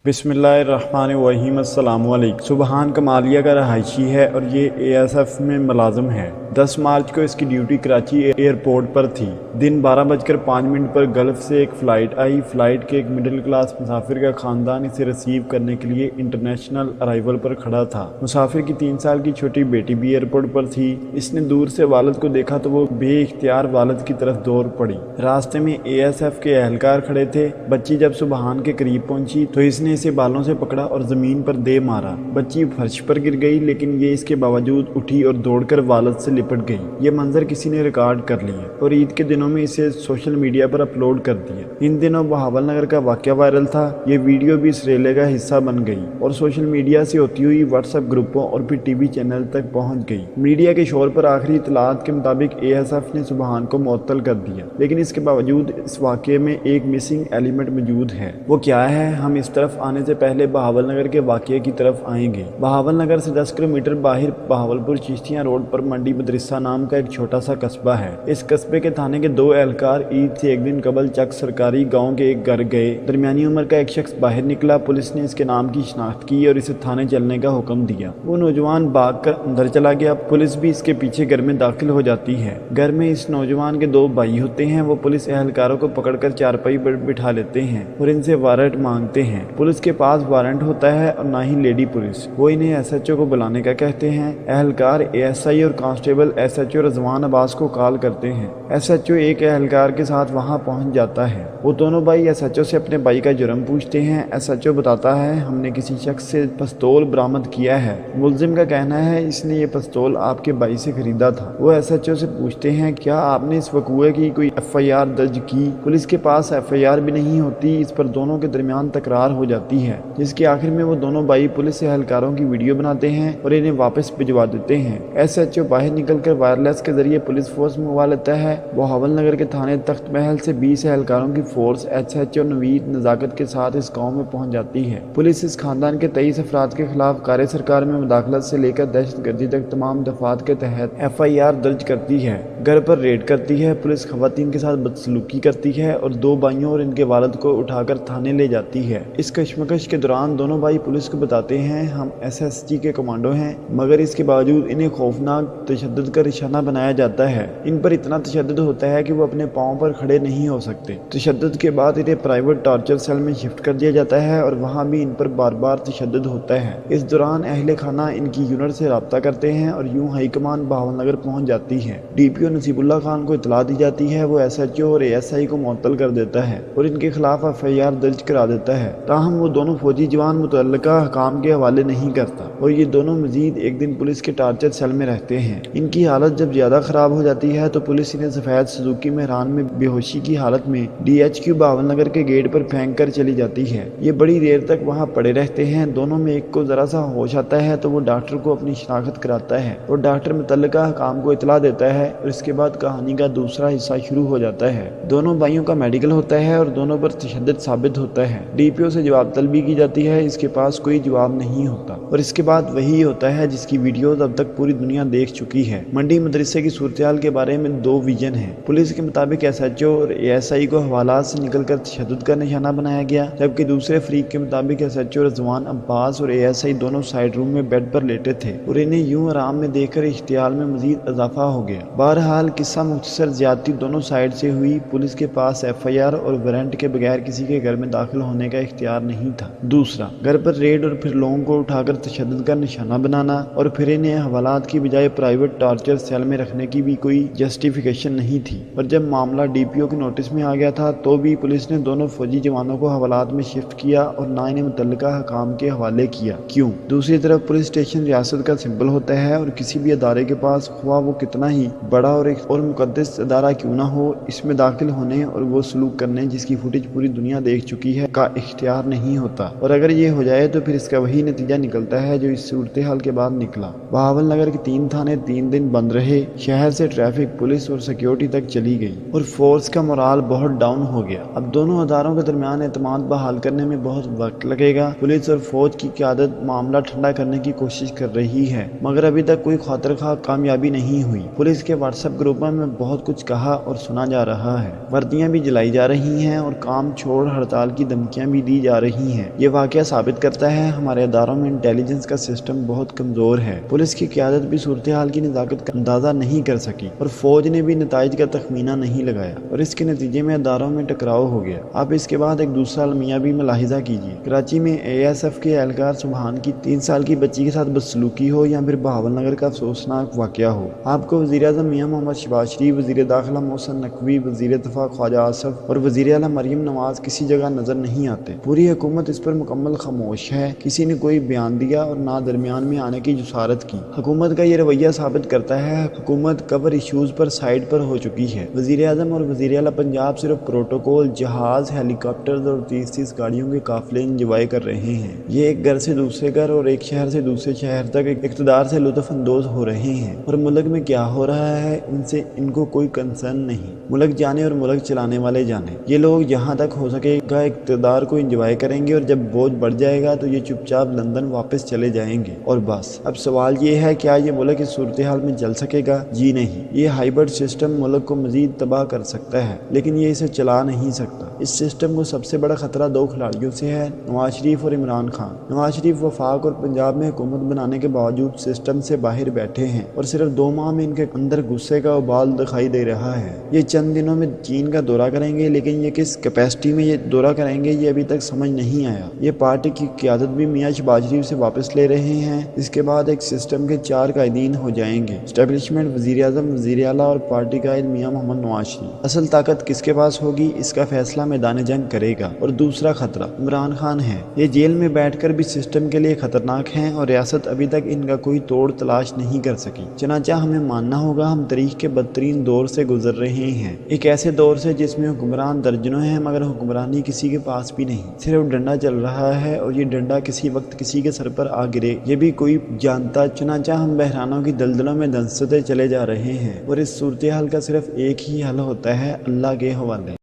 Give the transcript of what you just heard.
बिस्मिल्लाहिर्रहमानिर्रहीम। अस्सलाम वालेकुम। सुबहान कमालिया का रहायशी है और ये ASF में मुलाजिम है। 10 मार्च को इसकी ड्यूटी कराची एयरपोर्ट पर थी। दिन 12:05 पर गल्फ से एक फ़्लाइट आई। फ़्लाइट के एक मिडिल क्लास मुसाफिर का ख़ानदान इसे रिसीव करने के लिए इंटरनेशनल अराइवल पर खड़ा था। मुसाफिर की 3 साल की छोटी बेटी भी एयरपोर्ट पर थी। इसने दूर से वालिद को देखा तो वो बेइख्तियार वालिद की तरफ दौड़ पड़ी। रास्ते में ASF के एहलकार खड़े थे। बच्ची जब सुबहान के करीब पहुंची तो इसने इसे बालों से पकड़ा और जमीन पर दे मारा। बच्ची फर्श पर गिर गई, लेकिन ये इसके बावजूद उठी और दौड़कर वालिद से लिपट गई। ये मंजर किसी ने रिकॉर्ड कर लिया और ईद के दिनों में इसे सोशल मीडिया पर अपलोड कर दिया। इन दिनों बहावल नगर का वाकया वायरल था। ये वीडियो भी इस रेले का हिस्सा बन गई और सोशल मीडिया से होती हुई व्हाट्सएप ग्रुपों और फिर टीवी चैनल तक पहुंच गई। मीडिया के शोर पर आखिरी इतलात के मुताबिक ASF ने सुबहान को मुअत्तल कर दिया, लेकिन इसके बावजूद इस वाकये में एक मिसिंग एलिमेंट मौजूद है। वो क्या है, हम इस तरफ आने से पहले बहावल नगर के वाकये की तरफ आएंगे। बहावल नगर से 10 किलोमीटर बाहर बहावलपुर चिश्तियाँ रोड पर मंडी मदरसा नाम का एक छोटा सा कस्बा है। इस कस्बे के थाने के 2 एहलकार ईद से एक दिन कबल चक सरकारी गांव के एक घर गए। दरमियानी उम्र का एक शख्स बाहर निकला। पुलिस ने इसके नाम की शिनाख्त की और इसे थाने चलने का हुक्म दिया। वो नौजवान भाग कर अंदर चला गया। पुलिस भी इसके पीछे घर में दाखिल हो जाती है। घर में इस नौजवान के 2 भाई होते हैं। वो पुलिस एहलकारों को पकड़कर चारपाई पर बिठा लेते हैं और इनसे वारंट मांगते हैं। पुलिस के पास वारंट होता है और ना ही लेडी पुलिस। वो इन्हें SHO को बुलाने का कहते हैं। एहलकार ASI और कांस्टेबल SHO रजवान अब्बास को कॉल करते हैं। SHO एक एहलकार के साथ वहां पहुंच जाता है। वो दोनों भाई SHO से अपने भाई का जुर्म पूछते हैं। SHO बताता है, हमने किसी शख्स से पिस्तौल बरामद किया है। मुलजिम का कहना है इसने ये पिस्तौल आपके भाई से खरीदा था। वो SHO से पूछते हैं, क्या आपने इस वक़ूए की कोई FIR दर्ज की? पुलिस के पास FIR भी नहीं होती। इस पर दोनों के दरमियान तकरार हो जाती है, जिसके आखिर में वो दोनों भाई पुलिस एहलकारों की वीडियो बनाते हैं और इन्हें वापस भिजवा देते हैं। SHO बाहर निकलकर वायरलेस के जरिए पुलिस फोर्स मंगवा लेता है। बहावल नगर के थाने तख्त महल से 20 एहलकारों की फोर्स SHO नवीद नजाकत के साथ इस गाँव में पहुंच जाती है। पुलिस इस खानदान के 23 अफराद के खिलाफ कार्य सरकार में मुदाखलत से लेकर दहशतगर्दी तक तमाम दफात के तहत FIR दर्ज करती है। घर पर रेड करती है। पुलिस खवातीन के साथ बदसलूकी करती है और 2 भाइयों और इनके वालिद को उठाकर थाने ले जाती है। इस कशमकश के दौरान दोनों भाई पुलिस को बताते हैं, हम SSG के कमांडो हैं, मगर इसके बावजूद इन्हें खौफनाक तशद्दुद का निशाना बनाया जाता है। इन पर इतना तशद्दुद होता है कि वो अपने पाँव पर खड़े नहीं हो सकते। तशद्दुद के बाद इन्हें प्राइवेट टॉर्चर सेल में शिफ्ट कर दिया जाता है और वहाँ भी इन पर बार बार तशद्दुद होता है। इस दौरान अहले खाना इनकी यूनिट से रब्ता करते हैं और यूँ हाईकमान बहावल नगर पहुँच जाती है। DPO नसीबुल्लाह खान को इतला दी जाती है। वो SHO और ASI को मुअत्तल कर देता है और इनके खिलाफ FIR दर्ज करा देता है। ताहम वो दोनों फौजी जवान मुतल्लिका हकाम के हवाले नहीं करता और ये दोनों मजीद एक दिन पुलिस के टार्चर सेल में रहते हैं। इनकी हालत जब ज्यादा खराब हो जाती है तो पुलिस इन्हें सफेद सुजुकी मेहरान में बेहोशी की हालत में DHQ बहावल नगर के गेट पर फेंक कर चली जाती है। ये बड़ी देर तक वहाँ पड़े रहते हैं। दोनों में एक को जरा सा होश आता है तो वो डॉक्टर को अपनी शनाख्त कराता है और डॉक्टर मुतल्लिका हकाम को इतला देता है और इसके बाद कहानी का दूसरा हिस्सा शुरू हो जाता है। दोनों भाइयों का मेडिकल होता है और दोनों पर तशद्दुद साबित होता है। DPO से जवाब तलबी की जाती है। इसके पास कोई जवाब नहीं होता और इसके बाद वही होता है जिसकी वीडियोस अब तक पूरी दुनिया देख चुकी है। मंडी मदरसे की सूरत-ए-हाल के बारे में 2 विजन है। पुलिस के मुताबिक SHO और ASI को हवालात से निकलकर तशद्दुद का निशाना बनाया गया, जबकि दूसरे फरीक के मुताबिक SHO रजवान अब्बास और ASI दोनों साइड रूम में बेड पर लेटे थे और इन्हें यूं आराम में देखकर इख्तियाल में मजीद इजाफा हो गया। बहरहाल किस्सा मुख्तसर ज्यादती दोनों साइड से हुई। पुलिस के पास FIR और वारंट के बगैर किसी के घर में दाखिल होने का इख्तियार नहीं था। दूसरा, घर पर रेड और फिर लोगों को उठाकर तशद्दुद का निशाना बनाना और फिर इन्हें हवालात की बजाय प्राइवेट टॉर्चर सेल में रखने की भी कोई जस्टिफिकेशन नहीं थी। और जब मामला DPO के नोटिस में आ गया था तो भी पुलिस ने दोनों फौजी जवानों को हवालात में शिफ्ट किया और ना इन्हें मुतल्लिका हकाम के हवाले किया। क्यों? दूसरी तरफ पुलिस स्टेशन रियासत का सिंबल होता है और किसी भी अदारे के पास ख्वाह वो कितना ही बड़ा और मुकद्दस अदारा क्यों ना हो, इसमें दाखिल होने और वो सलूक करने जिसकी फुटेज पूरी दुनिया देख चुकी है का इख्तियार नहीं होता। और अगर ये हो जाए तो फिर इसका वही नतीजा निकलता है जो इस सूरत हाल के बाद निकला। बहावल नगर के 3 थाने 3 5 दिन बंद रहे। शहर से ट्रैफिक, पुलिस और सिक्योरिटी तक चली गई और फोर्स का मोराल बहुत डाउन हो गया। अब दोनों अदारों के दरमियान एतमाद बहाल करने में बहुत वक्त लगेगा। पुलिस और फौज की क़यादत मामला ठंडा करने की कोशिश कर रही है, मगर अभी तक कोई खातिरख्वाह कामयाबी नहीं हुई। पुलिस के व्हाट्सएप ग्रुपों में बहुत कुछ कहा और सुना जा रहा है। वर्दियां भी जलाई जा रही हैं और काम छोड़ हड़ताल की धमकियां भी दी जा रही हैं। ये वाकया साबित करता है हमारे अदारों में इंटेलिजेंस का सिस्टम बहुत कमजोर है। पुलिस की क़यादत भी सूरत हाल की नज़ाकत का अंदाजा नहीं कर सकी और फौज ने भी नताइज का तखमीना नहीं लगाया और इसके नतीजे में अदारों में टकराव हो गया। अब इसके बाद एक दूसरा अलमिया भी मुलाहिजा कीजिए। कराची में ASF के एहलकार सुबहान की 3 साल की बच्ची के साथ बदसलूकी हो या फिर बहावल नगर का अफसोसनाक वाकया हो, आपको वज़ीर-ए-आज़म मियां मोहम्मद शहबाज शरीफ, वज़ीर दाखिला मोहसिन नकवी, वज़ीर दिफा ख्वाजा आसिफ और वज़ीर आला मरियम नवाज किसी जगह नजर नहीं आते। पूरी हुकूमत इस पर मुकम्मल खामोश है। किसी ने कोई बयान दिया और ना दरमियान में आने की जुसारत की। हुकूमत का ये रवैया साबित करता है हुकूमत कवर इशूज़ पर साइड पर हो चुकी है। वज़ीर आज़म और वज़ीर आला पंजाब सिर्फ प्रोटोकॉल, जहाज, हेलीकॉप्टर और 30-30 गाड़ियों के काफिले इंजॉय कर रहे हैं। ये एक घर से दूसरे घर और एक शहर से दूसरे शहर तक इक़्तिदार से लुत्फ़ अंदोज़ हो रहे हैं और मुल्क में क्या हो रहा है इनसे इनको कोई कंसर्न नहीं। मुल्क जाने और मुल्क चलाने वाले जाने। ये लोग जहाँ तक हो सकेगा इक़्तिदार को इंजॉय करेंगे और जब बोझ बढ़ जाएगा तो ये चुपचाप लंदन वापस चले जाएंगे और बस। अब सवाल ये है, क्या ये मुल्क इस सूरत हाल में चल सकेगा? जी नहीं। ये हाइब्रिड सिस्टम मुल्क को मजीद तबाह कर सकता है, लेकिन ये इसे चला नहीं सकता। इस सिस्टम को सबसे बड़ा खतरा 2 खिलाड़ियों से है, नवाज शरीफ और इमरान खान। नवाज शरीफ वफाक और पंजाब में हुकूमत बनाने के बावजूद सिस्टम से बाहर बैठे हैं और सिर्फ 2 माह में इनके अंदर गुस्से का उबाल दिखाई दे रहा है। ये चंद दिनों में चीन का दौरा करेंगे, लेकिन ये किस कैपेसिटी में ये दौरा करेंगे ये अभी तक समझ नहीं आया। ये पार्टी की क़यादत भी मियां शहबाज शरीफ से वापस ले रहे हैं। इसके बाद एक सिस्टम के 4 कायदीन हो जाएंगे, एस्टेब्लिशमेंट, वज़ीर आज़म, वज़ीर आला और पार्टी कायद मियां मोहम्मद नवाज शरीफ। असल ताकत किसके पास होगी इसका फैसला मैदान जंग करेगा। और दूसरा खतरा इमरान खान है। ये जेल में बैठकर भी सिस्टम के लिए खतरनाक हैं और रियासत अभी तक इनका कोई तोड़ तलाश नहीं कर सकी। चनाचा हमें मानना होगा हम तारीख के बदतरीन दौर से गुजर रहे हैं, एक ऐसे दौर से जिसमें हुक्मरान दर्जनों हैं मगर हुक्मरानी किसी के पास भी नहीं। सिर्फ डंडा चल रहा है और ये डंडा किसी वक्त किसी के सर पर आ गिरे ये भी कोई जानता। चनाचा हम बहरानों की दलदलों में धंसते चले जा रहे हैं और इस सूरत हाल का सिर्फ एक ही हल होता है, अल्लाह के हवाले।